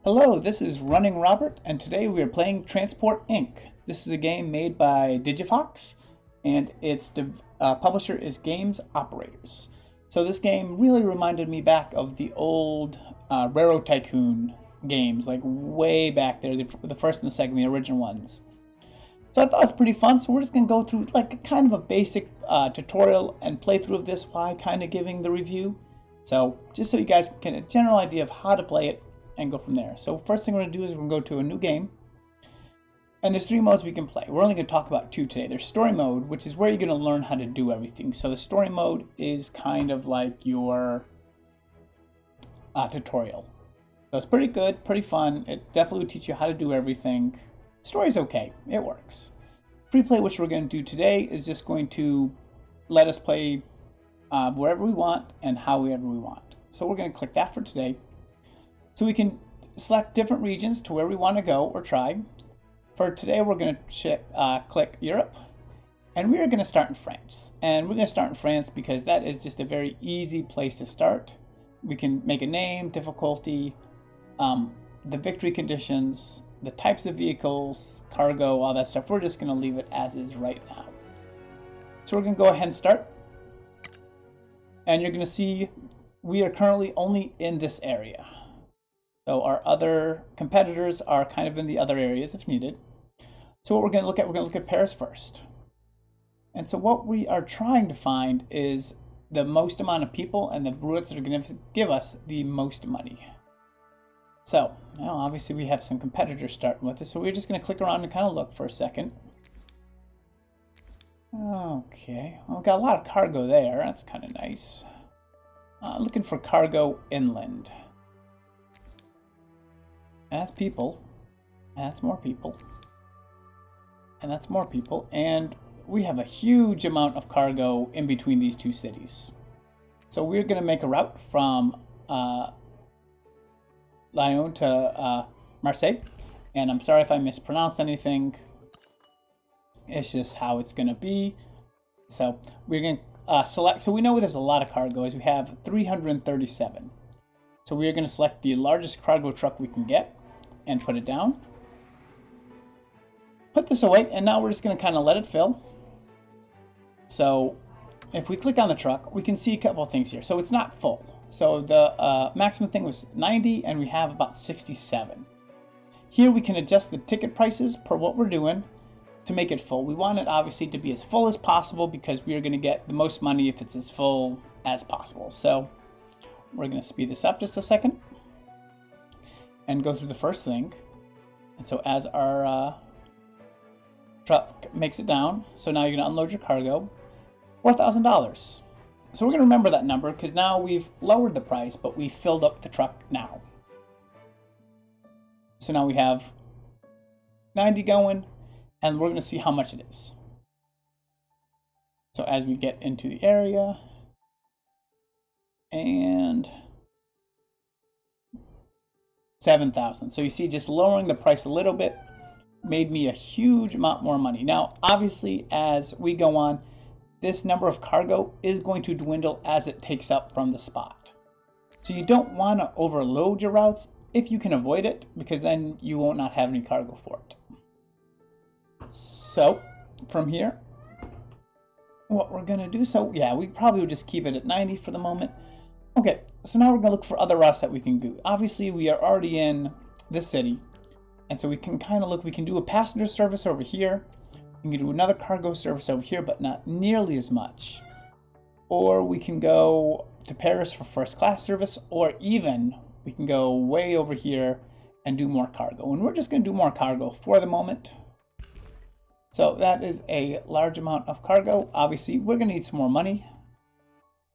Hello, this is Running Robert, and today we are playing Transport Inc. This is a game made by Digifox, and its publisher is Games Operators. So this game really reminded me back of the old Railroad Tycoon games, like way back there, the first and the second, the original ones. So I thought it was pretty fun, so we're just going to go through like kind of a basic tutorial and playthrough of this while kind of giving the review. So just so you guys get a general idea of how to play it and go from there. So first thing we're going to do is we're going to go to a new game. And there's 3 modes we can play. We're only going to talk about 2 today. There's story mode, which is where you're going to learn how to do everything. So the story mode is kind of like your tutorial. So it's pretty good, pretty fun. It definitely will teach you how to do everything. The story's okay. It works. Free play, which we're going to do today, is just going to let us play wherever we want and however we want. So we're going to click that for today. So we can select different regions to where we want to go or try. For today, we're going to click Europe, and we are going to start in France. And we're going to start in France because that is just a very easy place to start. We can make a name, difficulty, the victory conditions, the types of vehicles, cargo, all that stuff. We're just going to leave it as is right now. So we're going to go ahead and start. And you're going to see we are currently only in this area. So our other competitors are kind of in the other areas if needed. So what we're going to look at Paris first. And so what we are trying to find is the most amount of people and the routes that are going to give us the most money. So now obviously we have some competitors starting with us. So we're just going to click around and kind of look for a second. Okay, well, we've got a lot of cargo there. That's kind of nice. Looking for cargo inland. That's people, that's more people, and that's more people, and we have a huge amount of cargo in between these 2 cities. So we're going to make a route from Lyon to Marseille, and I'm sorry if I mispronounced anything. It's just how it's going to be. So we're going to select, so we know there's a lot of cargo, as we have 337. So we are going to select the largest cargo truck we can get and put it down. Put this away, and now we're just going to kind of let it fill. So if we click on the truck, we can see a couple of things here. So it's not full. So the maximum thing was 90, and we have about 67. Here we can adjust the ticket prices per what we're doing to make it full. We want it obviously to be as full as possible because we are going to get the most money if it's as full as possible. So we're going to speed this up just a second and go through the first thing. And so as our truck makes it down, so now you're going to unload your cargo, $4,000. So we're going to remember that number because now we've lowered the price, but we filled up the truck now. So now we have 90 going, and we're going to see how much it is. So as we get into the area, and 7,000. So you see, just lowering the price a little bit made me a huge amount more money. Now, obviously, as we go on, this number of cargo is going to dwindle as it takes up from the spot. So you don't want to overload your routes if you can avoid it, because then you won't not have any cargo for it. So from here, what we're going to do, so yeah, we probably would just keep it at 90 for the moment. Okay, so now we're going to look for other routes that we can do. Obviously, we are already in this city, and so we can kind of look. We can do a passenger service over here. We can do another cargo service over here, but not nearly as much. Or we can go to Paris for first class service, or even we can go way over here and do more cargo. And we're just going to do more cargo for the moment. So that is a large amount of cargo. Obviously, we're going to need some more money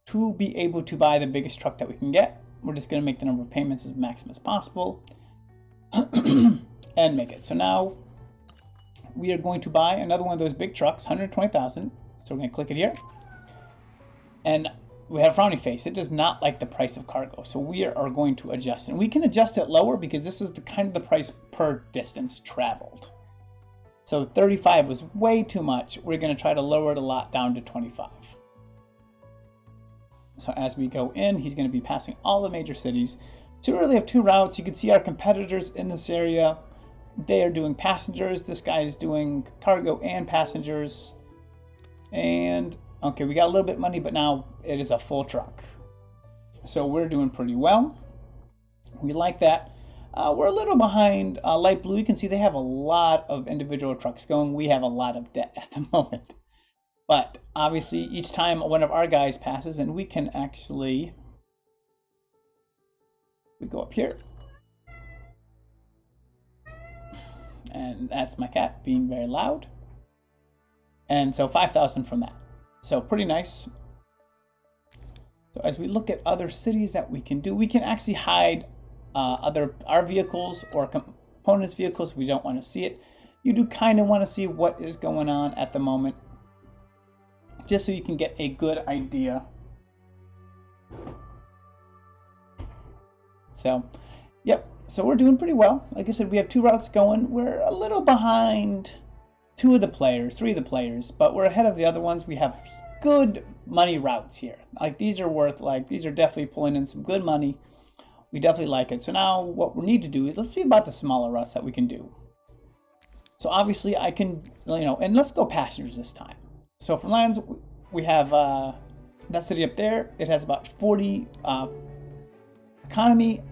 to be able to buy the biggest truck that we can get. We're just going to make the number of payments as maximum as possible and make it. So now we are going to buy another one of those big trucks, 120,000. So we're going to click it here. And we have a frowny face. It does not like the price of cargo. So we are going to adjust. And we can adjust it lower because this is the kind of the price per distance traveled. So 35 was way too much. We're going to try to lower it a lot down to 25. So as we go in, he's going to be passing all the major cities. So we really have two routes. You can see our competitors in this area. They are doing passengers. This guy is doing cargo and passengers. And okay, we got a little bit of money, but now it is a full truck. So we're doing pretty well. We like that. We're a little behind light blue. You can see they have a lot of individual trucks going. We have a lot of debt at the moment. But obviously each time one of our guys passes, and we can actually, we go up here. And that's my cat being very loud. And so 5,000 from that. So pretty nice. So as we look at other cities that we can do, we can actually hide our vehicles or components vehicles if we don't want to see it. You do kind of want to see what is going on at the moment, just so you can get a good idea. So, yep. So we're doing pretty well. Like I said, we have two routes going. We're a little behind three of the players, but we're ahead of the other ones. We have good money routes here. Like these are definitely pulling in some good money. We definitely like it. So now what we need to do is let's see about the smaller routes that we can do. So obviously I can, and let's go passengers this time. So for lands, we have that city up there. It has about 40 economy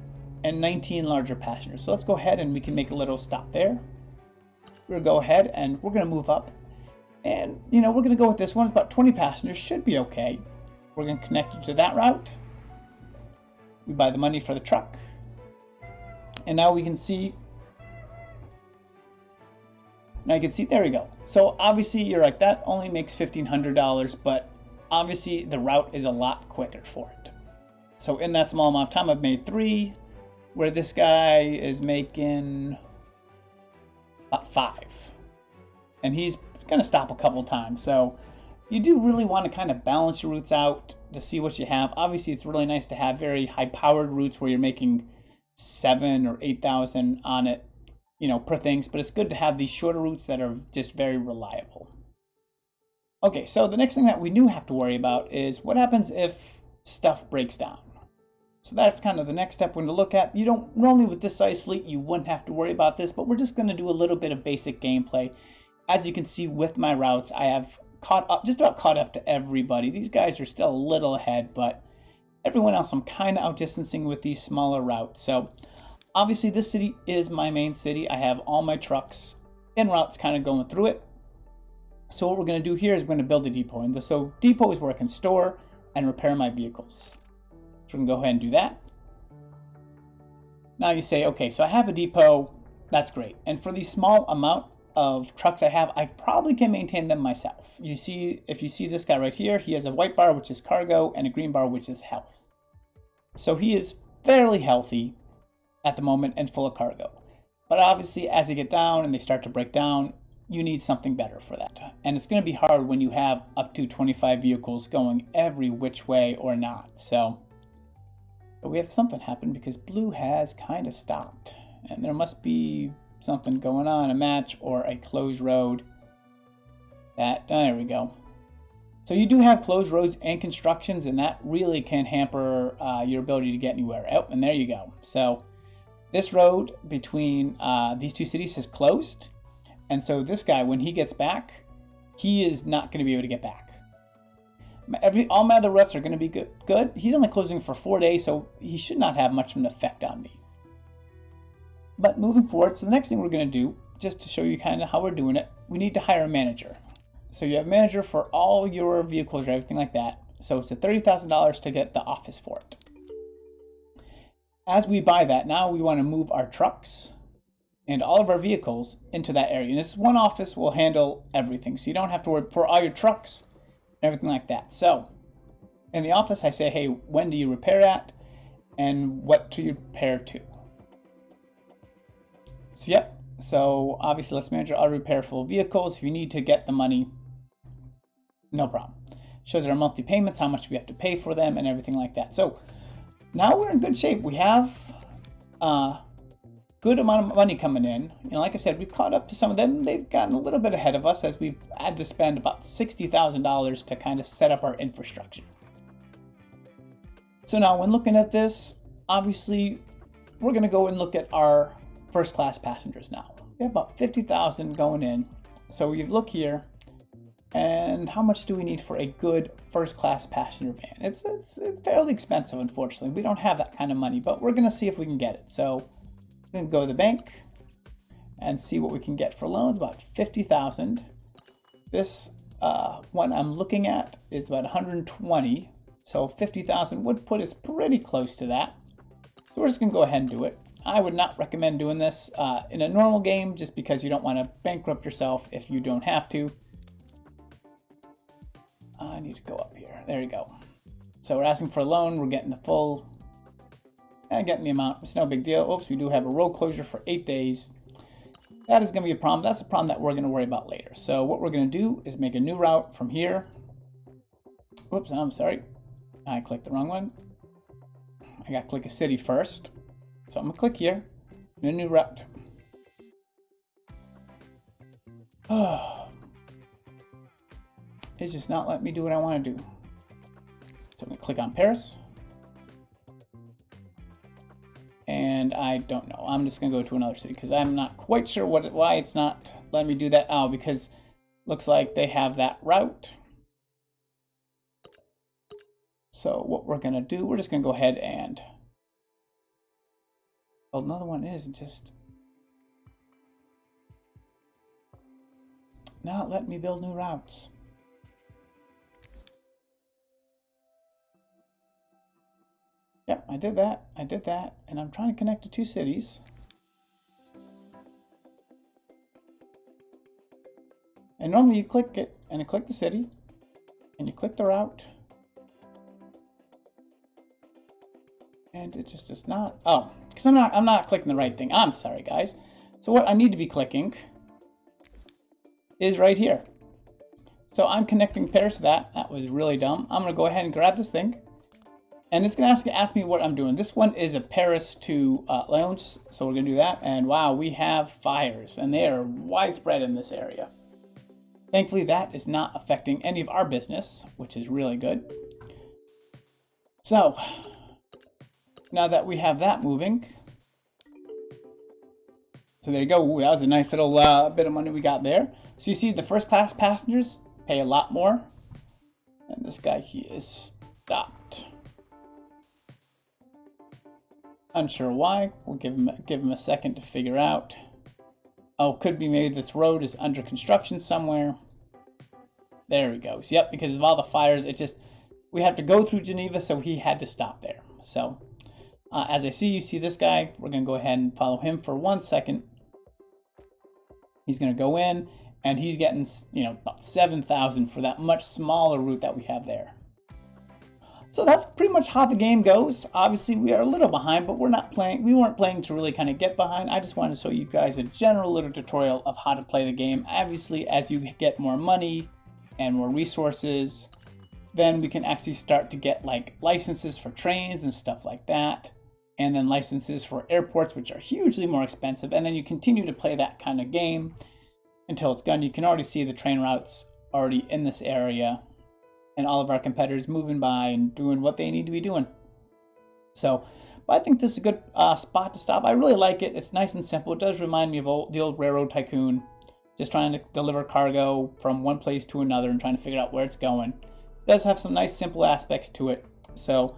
and 19 larger passengers. So let's go ahead and we can make a little stop there. We're gonna go ahead and we're gonna move up. And we're gonna go with this one. It's about 20 passengers, should be okay. We're gonna connect it to that route. We buy the money for the truck. And now we can see, there we go. So obviously you're like, that only makes $1,500, but obviously the route is a lot quicker for it. So in that small amount of time, I've made 3, where this guy is making about 5. And he's gonna stop a couple times. So you do really want to kind of balance your routes out to see what you have. Obviously, it's really nice to have very high-powered routes where you're making 7 or 8,000 on it, per things. But it's good to have these shorter routes that are just very reliable. Okay, so the next thing that we do have to worry about is what happens if stuff breaks down. So that's kind of the next step we're going to look at. You don't normally with this size fleet, you wouldn't have to worry about this, but we're just going to do a little bit of basic gameplay. As you can see with my routes, I have just about caught up to everybody. These guys are still a little ahead, but everyone else I'm kind of outdistancing with these smaller routes. So obviously this city is my main city. I have all my trucks en routes kind of going through it. So what we're going to do here is we're going to build a depot. And so depot is where I can store and repair my vehicles. So we're going to go ahead and do that. Now you say, okay, so I have a depot. That's great. And for the small amount of trucks I have, I probably can maintain them myself. You see, if you see this guy right here, he has a white bar, which is cargo, and a green bar, which is health. So he is fairly healthy at the moment and full of cargo. But obviously, as they get down and they start to break down, you need something better for that. And it's going to be hard when you have up to 25 vehicles going every which way or not. So, but we have something happen because blue has kind of stopped. And there must be something going on, a match or a closed road. There we go. So you do have closed roads and constructions, and that really can hamper your ability to get anywhere. Oh, and there you go. So this road between these two cities is closed. And so this guy, when he gets back, he is not going to be able to get back. All my other routes are going to be good. He's only closing for 4 days, so he should not have much of an effect on me. But moving forward, so the next thing we're going to do, just to show you kind of how we're doing it, we need to hire a manager. So you have a manager for all your vehicles or everything like that. So it's $30,000 to get the office for it. As we buy that, now we want to move our trucks and all of our vehicles into that area. And this one office will handle everything. So you don't have to worry for all your trucks and everything like that. So in the office, I say, hey, when do you repair at? And what to repair to? So yep, so obviously let's manage our repair full vehicles. If you need to get the money, no problem. Shows our monthly payments, how much we have to pay for them and everything like that. So now we're in good shape. We have a good amount of money coming in. Like I said, we've caught up to some of them. They've gotten a little bit ahead of us as we've had to spend about $60,000 to kind of set up our infrastructure. So now when looking at this, obviously we're going to go and look at our first class passengers now. We have about 50,000 going in. So you look here, and how much do we need for a good first class passenger van? It's fairly expensive, unfortunately. We don't have that kind of money, but we're going to see if we can get it. So we're going to go to the bank and see what we can get for loans, about 50,000. This one I'm looking at is about 120. So 50,000 would put us pretty close to that. So we're just going to go ahead and do it. I would not recommend doing this in a normal game just because you don't want to bankrupt yourself if you don't have to. I need to go up here. There you go. So we're asking for a loan. We're getting the full and getting the amount. It's no big deal. Oops, we do have a road closure for 8 days. That is going to be a problem. That's a problem that we're going to worry about later. So what we're going to do is make a new route from here. Oops, I'm sorry. I clicked the wrong one. I got to click a city first. So I'm going to click here. A new route. Oh. It's just not letting me do what I want to do. So I'm going to click on Paris. And I don't know. I'm just going to go to another city because I'm not quite sure why it's not letting me do that. Oh, because looks like they have that route. So what we're going to do, we're just going to go ahead and build another one. It isn't just not letting me build new routes. Yep, I did that, and I'm trying to connect to 2 cities. And normally you click it, and you click the city, and you click the route, and it just does not. Oh, because I'm not clicking the right thing. I'm sorry, guys. So what I need to be clicking is right here. So I'm connecting Paris to that. That was really dumb. I'm gonna go ahead and grab this thing. And it's going to ask me what I'm doing. This one is a Paris to lounge, so we're going to do that. And wow, we have fires, and they are widespread in this area. Thankfully, that is not affecting any of our business, which is really good. So, now that we have that moving, so there you go. Ooh, that was a nice little bit of money we got there. So you see the first class passengers pay a lot more. And this guy, he is stopped. Unsure why. We'll give him a second to figure out. Oh, could be maybe this road is under construction somewhere. There he goes. Yep, because of all the fires, we have to go through Geneva, so he had to stop there. So, as you see this guy. We're going to go ahead and follow him for 1 second. He's going to go in, and he's getting, about 7,000 for that much smaller route that we have there. So that's pretty much how the game goes. Obviously, we are a little behind, but we weren't playing to really kind of get behind. I just wanted to show you guys a general little tutorial of how to play the game. Obviously, as you get more money and more resources, then we can actually start to get like licenses for trains and stuff like that. And then licenses for airports, which are hugely more expensive. And then you continue to play that kind of game until it's done. You can already see the train routes already in this area, and all of our competitors moving by and doing what they need to be doing. So, but I think this is a good spot to stop. I really like it. It's nice and simple. It does remind me of the old Railroad Tycoon, just trying to deliver cargo from one place to another and trying to figure out where it's going. It does have some nice simple aspects to it. So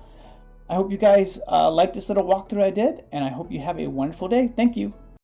I hope you guys like this little walkthrough I did, and I hope you have a wonderful day. Thank you.